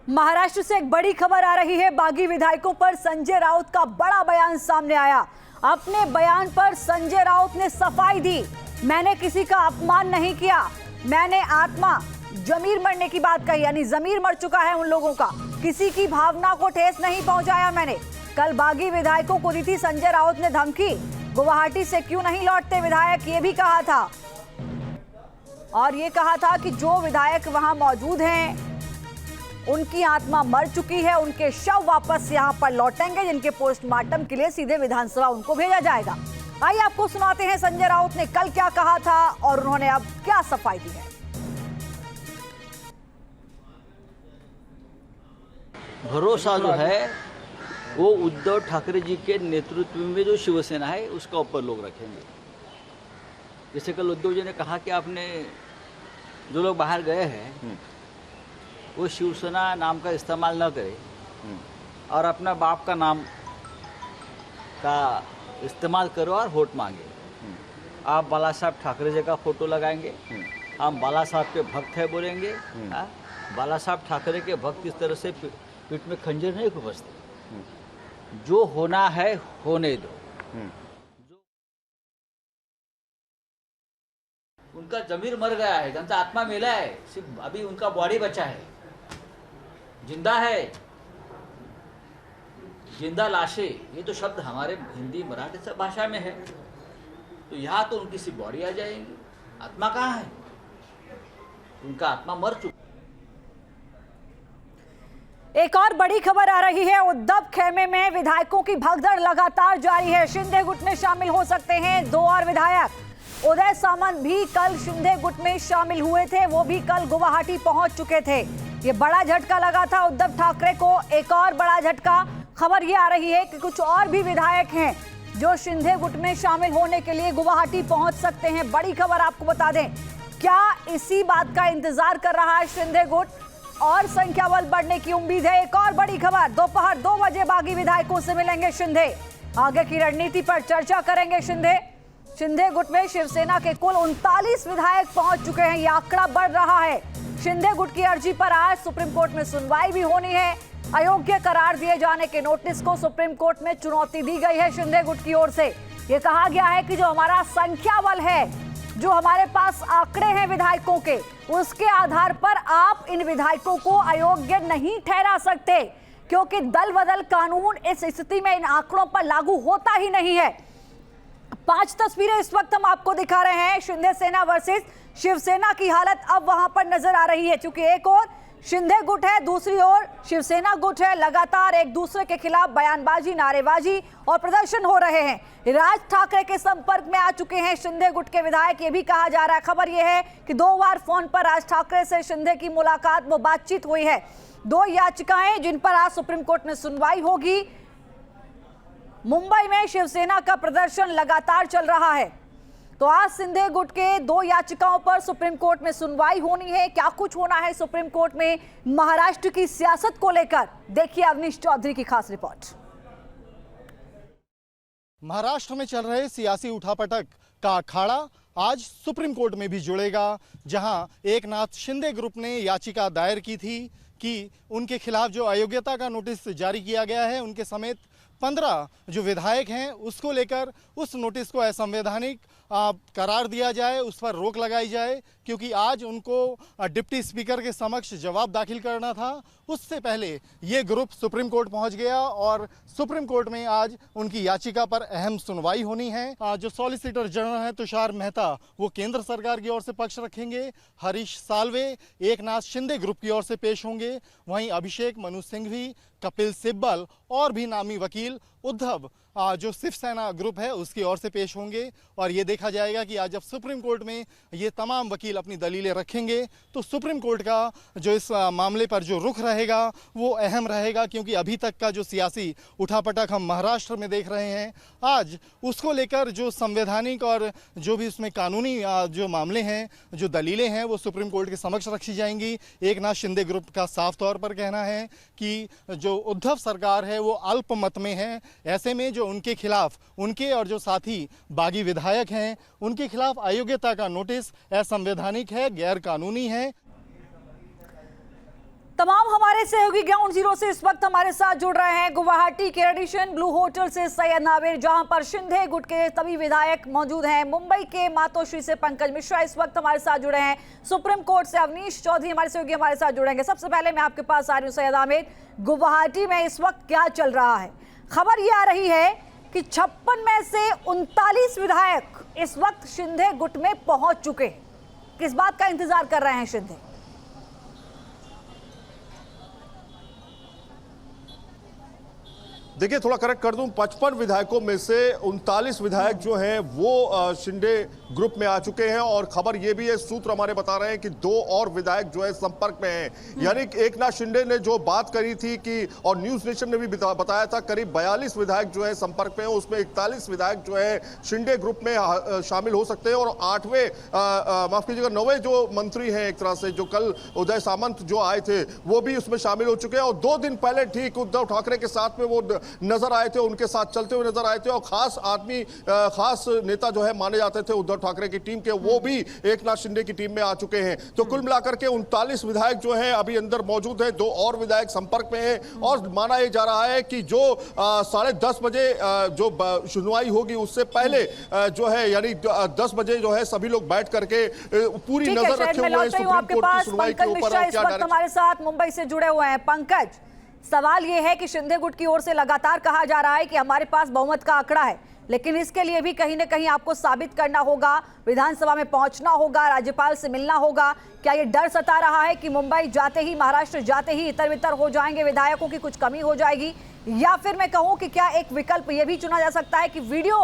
महाराष्ट्र से एक बड़ी खबर आ रही है। बागी विधायकों पर संजय राउत का बड़ा बयान सामने आया। अपने बयान पर संजय राउत ने सफाई दी। मैंने किसी का अपमान नहीं किया, मैंने आत्मा जमीर मरने की बात कही, यानी जमीर मर चुका है उन लोगों का। किसी की भावना को ठेस नहीं पहुंचाया मैंने। कल बागी विधायकों को दी थी संजय राउत ने धमकी। गुवाहाटी से क्यों नहीं लौटते विधायक, ये भी कहा था। और ये कहा था कि जो विधायक वहां मौजूद हैं उनकी आत्मा मर चुकी है, उनके शव वापस यहां पर लौटेंगे, जिनके पोस्टमार्टम के लिए सीधे विधानसभा उनको भेजा जाएगा। आइए आपको सुनाते हैं संजय राउत ने कल क्या कहा था और उन्होंने अब क्या सफाई दी है। भरोसा जो है वो उद्धव ठाकरे जी के नेतृत्व में जो शिवसेना है उसका ऊपर लोग रखेंगे। जैसे कल उद्धव जी ने कहा कि आपने जो लोग बाहर गए हैं वो शिवसेना नाम का इस्तेमाल न करें और अपना बाप का नाम का इस्तेमाल करो और वोट मांगे। आप बाला साहब ठाकरे जी का फोटो लगाएंगे, हम बाला साहब के भक्त है बोलेंगे। बाला साहब ठाकरे के भक्त इस तरह से पीठ में खंजर नहीं घुसते। जो होना है होने दो। उनका जमीर मर गया है, उनका आत्मा मिला है, सिर्फ अभी उनका बॉडी बचा है, जिंदा है। जिंदा लाशें, ये तो शब्द हमारे हिंदी मराठी सब भाषा में है। तो यहाँ तो उनकी सिर्फ बॉडी आ जाएगी, आत्मा कहाँ है? उनका आत्मा मर चुका। एक और बड़ी खबर आ रही है। उद्धव खेमे में विधायकों की भगदड़ लगातार जारी है। शिंदे गुट में शामिल हो सकते हैं 2 और विधायक। उदय सामंत भी कल शिंदे गुट में शामिल हुए थे, वो भी कल गुवाहाटी पहुंच चुके थे। ये बड़ा झटका लगा था उद्धव ठाकरे को। एक और बड़ा झटका, खबर ये आ रही है कि कुछ और भी विधायक हैं जो शिंदे गुट में शामिल होने के लिए गुवाहाटी पहुंच सकते हैं। बड़ी खबर आपको बता दें, क्या इसी बात का इंतजार कर रहा है शिंदे गुट और संख्या बल बढ़ने की उम्मीद है? एक और बड़ी खबर, दोपहर 2 बजे बागी विधायकों से मिलेंगे शिंदे। आगे की रणनीति पर चर्चा करेंगे शिंदे। शिंदे गुट में शिवसेना के कुल 39 विधायक पहुंच चुके हैं। यह आंकड़ा बढ़ रहा है। शिंदे गुट की अर्जी पर आज सुप्रीम कोर्ट में सुनवाई भी होनी है। अयोग्य करार दिए जाने के नोटिस को सुप्रीम कोर्ट में चुनौती दी गई है शिंदे गुट की ओर से। यह कहा गया है कि जो हमारा संख्या बल है, जो हमारे पास आंकड़े हैं विधायकों के, उसके आधार पर आप इन विधायकों को अयोग्य नहीं ठहरा सकते, क्योंकि दल बदल कानून इस स्थिति में इन आंकड़ों पर लागू होता ही नहीं है। 5 तस्वीरें इस वक्त हम आपको दिखा रहे हैं। शिंदे सेना वर्सेस शिवसेना की हालत अब वहां पर नजर आ रही है, क्योंकि एक और शिंदे गुट है, दूसरी ओर शिवसेना गुट है। लगातार एक दूसरे के खिलाफ बयानबाजी, नारेबाजी और प्रदर्शन हो रहे हैं। राज ठाकरे के संपर्क में आ चुके हैं शिंदे गुट के विधायक, ये भी कहा जा रहा है। खबर यह है कि 2 बार फोन पर राज ठाकरे से शिंदे की मुलाकात, वो बातचीत हुई है। 2 याचिकाएं जिन पर आज सुप्रीम कोर्ट में सुनवाई होगी। मुंबई में शिवसेना का प्रदर्शन लगातार चल रहा है, तो आज शिंदे गुट के 2 याचिकाओं पर सुप्रीम कोर्ट में सुनवाई होनी है। क्या कुछ होना है सुप्रीम कोर्ट में महाराष्ट्र की सियासत को लेकर, देखिए अवनीश चौधरी की खास रिपोर्ट। महाराष्ट्र में चल रहे सियासी उठापटक का अखाड़ा आज सुप्रीम कोर्ट में भी जुड़ेगा, जहां एकनाथ शिंदे ग्रुप ने याचिका दायर की थी कि उनके खिलाफ जो अयोग्यता का नोटिस जारी किया गया है, उनके समेत 15 जो विधायक हैं, उसको लेकर उस नोटिस को असंवैधानिक करार दिया जाए, उस पर रोक लगाई जाए, क्योंकि आज उनको डिप्टी स्पीकर के समक्ष जवाब दाखिल करना था। उससे पहले ये ग्रुप सुप्रीम कोर्ट पहुंच गया और सुप्रीम कोर्ट में आज उनकी याचिका पर अहम सुनवाई होनी है। जो सॉलिसिटर जनरल हैं तुषार मेहता, वो केंद्र सरकार की ओर से पक्ष रखेंगे। हरीश साल्वे एकनाथ शिंदे ग्रुप की ओर से पेश होंगे। वहीं अभिषेक मनु सिंघवी, कपिल सिब्बल और भी नामी वकील उद्धव जो शिवसेना ग्रुप है उसकी ओर से पेश होंगे। और ये देखा जाएगा कि आज जब सुप्रीम कोर्ट में ये तमाम वकील अपनी दलीलें रखेंगे तो सुप्रीम कोर्ट का जो इस मामले पर जो रुख रहेगा वो अहम रहेगा, क्योंकि अभी तक का जो सियासी उठापटक हम महाराष्ट्र में देख रहे हैं, आज उसको लेकर जो संवैधानिक और जो भी उसमें कानूनी जो मामले हैं, जो दलीलें हैं, वो सुप्रीम कोर्ट के समक्ष रखी जाएंगी। एकनाथ शिंदे ग्रुप का साफ तौर पर कहना है कि जो उद्धव सरकार है वो अल्पमत में है। ऐसे में जो उनके खिलाफ, उनके और जो साथी बागी विधायक हैं, उनके खिलाफ अयोग्यता का नोटिस असंवैधानिक है, गैर कानूनी है। तमाम हमारे सहयोगी ग्राउंड जीरो से इस वक्त हमारे साथ जुड़ रहे हैं। गुवाहाटी के रेडिशन ब्लू होटल से सैयद नावेर, जहां पर शिंदे गुट के सभी विधायक मौजूद हैं। मुंबई के मातोश्री से पंकज मिश्रा इस वक्त हमारे साथ जुड़े हैं। सुप्रीम कोर्ट से अवनीश चौधरी हमारे सहयोगी हमारे साथ जुड़ेंगे। सबसे पहले मैं आपके पास आ रही हूँ सैयद नावेर, गुवाहाटी में इस वक्त क्या चल रहा है? खबर ये आ रही है कि 56 में से 39 विधायक इस वक्त शिंदे गुट में पहुंच चुके हैं। किस बात का इंतजार कर रहे हैं शिंदे? देखिए, थोड़ा करेक्ट कर दूं, 55 विधायकों में से 39 विधायक जो हैं वो शिंदे ग्रुप में आ चुके हैं। और खबर ये भी है, सूत्र हमारे बता रहे हैं कि 2 और विधायक जो है संपर्क में हैं। यानी कि एकनाथ शिंदे ने जो बात करी थी कि, और न्यूज नेशन ने भी बताया था, करीब 42 विधायक जो है संपर्क में हैं। उसमें 41 विधायक जो है शिंदे ग्रुप में शामिल हो सकते हैं। और 9वें 9वें जो मंत्री हैं, एक तरह से जो कल उदय सामंत जो आए थे वो भी उसमें शामिल हो चुके हैं। और 2 दिन पहले ठीक उद्धव ठाकरे के साथ में वो नजर आए थे, उनके साथ चलते हुए नजर आए थे। और खास आदमी, खास नेता जो है माने जाते थे उद्धव ठाकरे की टीम के, वो भी एकनाथ शिंदे की टीम में आ चुके हैं। तो कुल मिलाकर के 39 विधायक जो हैं अभी अंदर मौजूद हैं। 2 और विधायक संपर्क में हैं। और माना यह जा रहा है कि जो 10:30 बजे जो सुनवाई होगी उससे पहले जो है, यानी 10 बजे जो है सभी लोग बैठ करके पूरी नजर रखे हुए हैं सुप्रीम कोर्ट की सुनवाई के ऊपर। इस वक्त हमारे साथ मुंबई से जुड़े हुए हैं। पंकज, सवाल यह है कि शिंदे गुट की ओर से लगातार कहा जा रहा है कि हमारे पास बहुमत का आंकड़ा है, लेकिन इसके लिए भी कहीं ना कहीं आपको साबित करना होगा, विधानसभा में पहुंचना होगा, राज्यपाल से मिलना होगा। क्या ये डर सता रहा है कि मुंबई जाते ही, महाराष्ट्र जाते ही इतर बितर हो जाएंगे, विधायकों की कुछ कमी हो जाएगी? या फिर मैं कहूं कि क्या एक विकल्प यह भी चुना जा सकता है कि वीडियो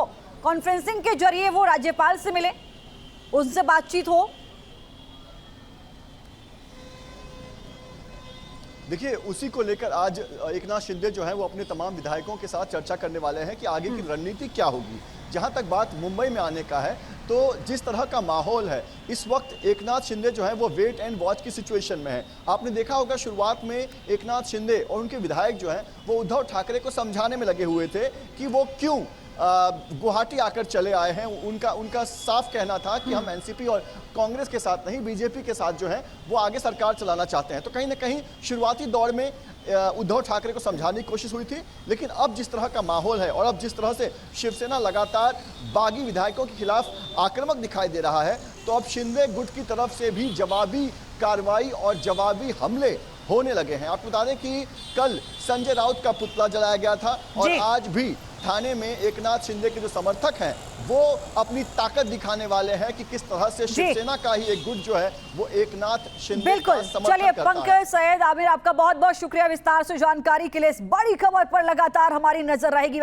कॉन्फ्रेंसिंग के जरिए वो राज्यपाल से मिले, उनसे बातचीत हो? देखिए, उसी को लेकर आज एकनाथ शिंदे जो है वो अपने तमाम विधायकों के साथ चर्चा करने वाले हैं कि आगे की रणनीति क्या होगी। जहां तक बात मुंबई में आने का है, तो जिस तरह का माहौल है इस वक्त, एकनाथ शिंदे जो है वो वेट एंड वॉच की सिचुएशन में है। आपने देखा होगा शुरुआत में एकनाथ शिंदे और उनके विधायक जो हैं वो उद्धव ठाकरे को समझाने में लगे हुए थे कि वो क्यों गुवाहाटी आकर चले आए हैं। उनका साफ कहना था कि हम एनसीपी और कांग्रेस के साथ नहीं, बीजेपी के साथ जो है वो आगे सरकार चलाना चाहते हैं। तो कहीं ना कहीं शुरुआती दौर में उद्धव ठाकरे को समझाने की कोशिश हुई थी। लेकिन अब जिस तरह का माहौल है और अब जिस तरह से शिवसेना लगातार बागी विधायकों के खिलाफ आक्रामक दिखाई दे रहा है, तो अब शिंदे गुट की तरफ से भी जवाबी कार्रवाई और जवाबी हमले होने लगे हैं। आपको बता दें कि कल संजय राउत का पुतला जलाया गया था और आज भी थाने में एकनाथ शिंदे के जो समर्थक हैं वो अपनी ताकत दिखाने वाले हैं कि किस तरह से शिवसेना का ही एक गुट जो है वो एकनाथ शिंदे बिल्कुल। चलिए पंकज, सैयद आमिर, आपका बहुत बहुत शुक्रिया विस्तार से जानकारी के लिए। इस बड़ी खबर पर लगातार हमारी नजर रहेगी।